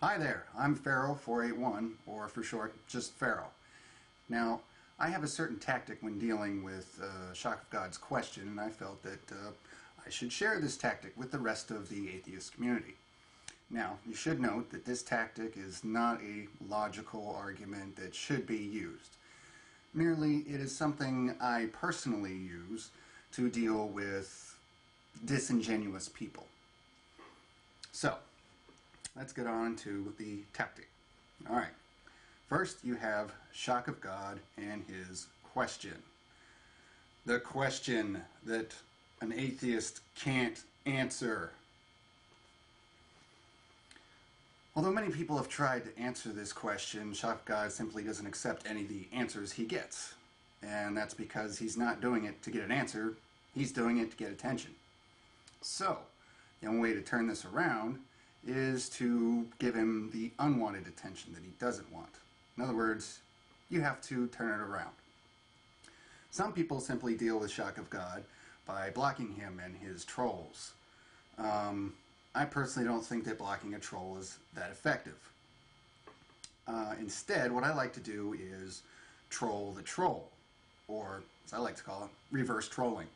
Hi there, I'm Pharoah481, or for short, just Pharoah. Now, I have a certain tactic when dealing with Shockofgod's question, and I felt that I should share this tactic with the rest of the atheist community. Now, you should note that this tactic is not a logical argument that should be used. Merely, it is something I personally use to deal with disingenuous people. So, let's get on to the tactic. Alright, first you have Shockofgod and his question. The question that an atheist can't answer. Although many people have tried to answer this question, Shockofgod simply doesn't accept any of the answers he gets. And that's because he's not doing it to get an answer, he's doing it to get attention. So, the only way to turn this around is to give him the unwanted attention that he doesn't want. In other words, you have to turn it around. Some people simply deal with Shockofgod by blocking him and his trolls. I personally don't think that blocking a troll is that effective. Instead, what I like to do is troll the troll, or as I like to call it, reverse trolling.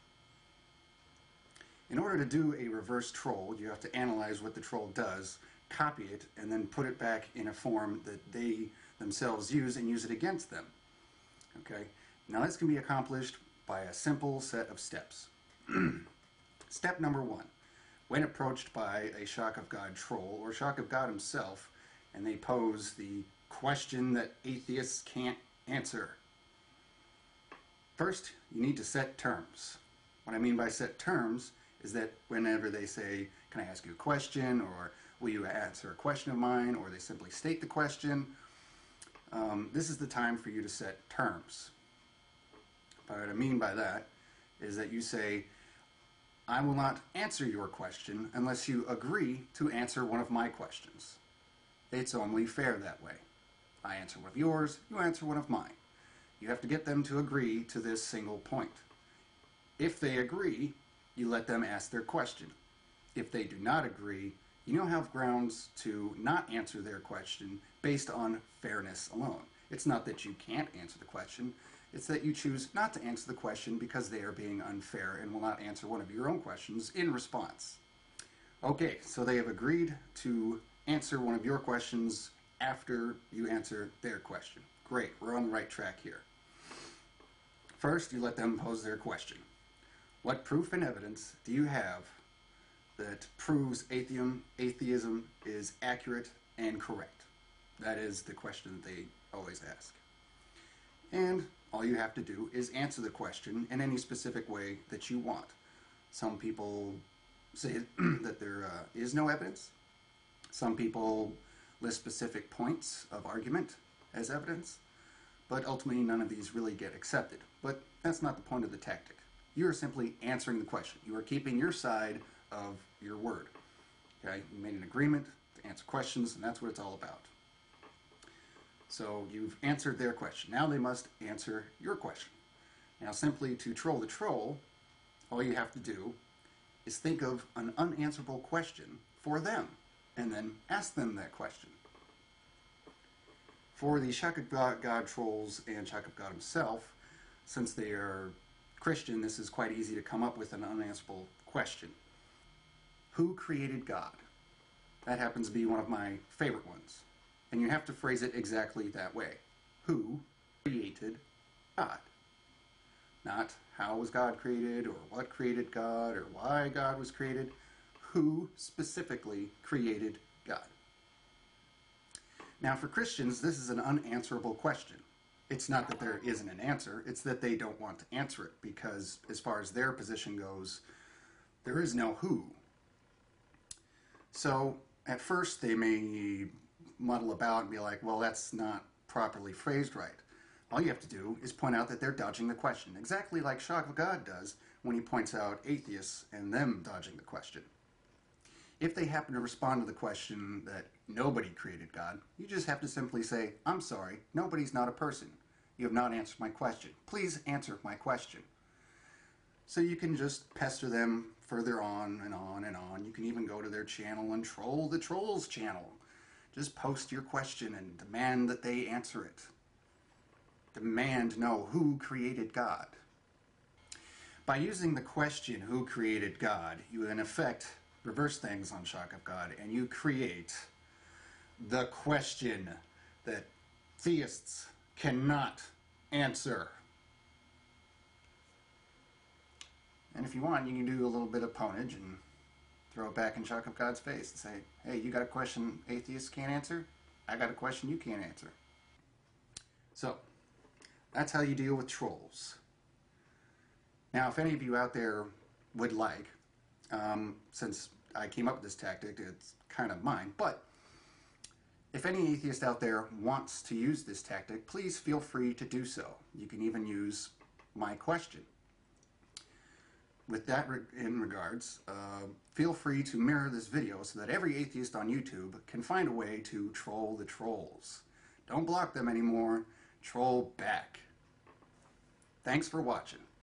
In order to do a reverse troll, you have to analyze what the troll does, copy it, and then put it back in a form that they themselves use and use it against them. Okay? Now this can be accomplished by a simple set of steps. Step number 1. When approached by a Shockofgod troll, or Shockofgod himself, and they pose the question that atheists can't answer. First, you need to set terms. What I mean by set terms is that whenever they say, can I ask you a question, or will you answer a question of mine, or they simply state the question, this is the time for you to set terms. But what I mean by that is that you say, I will not answer your question unless you agree to answer one of my questions. It's only fair that way. I answer one of yours, you answer one of mine. You have to get them to agree to this single point. If they agree, you let them ask their question. If they do not agree, you now have grounds to not answer their question based on fairness alone. It's not that you can't answer the question, it's that you choose not to answer the question because they are being unfair and will not answer one of your own questions in response. Okay, so they have agreed to answer one of your questions after you answer their question. Great, we're on the right track here. First, you let them pose their question. What proof and evidence do you have that proves atheism is accurate and correct? That is the question that they always ask. And all you have to do is answer the question in any specific way that you want. Some people say that there is no evidence. Some people list specific points of argument as evidence. But ultimately none of these really get accepted. But that's not the point of the tactic. You are simply answering the question. You are keeping your side of your word. Okay? You made an agreement to answer questions, and that's what it's all about. So you've answered their question. Now they must answer your question. Now simply to troll the troll, all you have to do is think of an unanswerable question for them, and then ask them that question. For the Shockofgod trolls and Shockofgod himself, since they are Christian, this is quite easy to come up with an unanswerable question. Who created God? That happens to be one of my favorite ones. And you have to phrase it exactly that way. Who created God? Not how was God created, or what created God, or why God was created. Who specifically created God? Now for Christians, this is an unanswerable question. It's not that there isn't an answer, it's that they don't want to answer it, because as far as their position goes, there is no who. So at first they may muddle about and be like, well, that's not properly phrased right. All you have to do is point out that they're dodging the question, exactly like Shockofgod does when he points out atheists and them dodging the question. If they happen to respond to the question that nobody created God, you just have to simply say, I'm sorry, nobody's not a person. You have not answered my question. Please answer my question. So you can just pester them further on and on and on. You can even go to their channel and troll the trolls channel. Just post your question and demand that they answer it. Demand to know who created God. By using the question, who created God, you in effect reverse things on Shockofgod, and you create the question that theists cannot answer. And if you want, you can do a little bit of ponage and throw it back in Shockofgod's face and say, hey, you got a question atheists can't answer? I got a question you can't answer. So, that's how you deal with trolls. Now, if any of you out there would like, since I came up with this tactic, it's kind of mine, but if any atheist out there wants to use this tactic, please feel free to do so. You can even use my question. With that in regards, feel free to mirror this video so that every atheist on YouTube can find a way to troll the trolls. Don't block them anymore, troll back. Thanks for watching.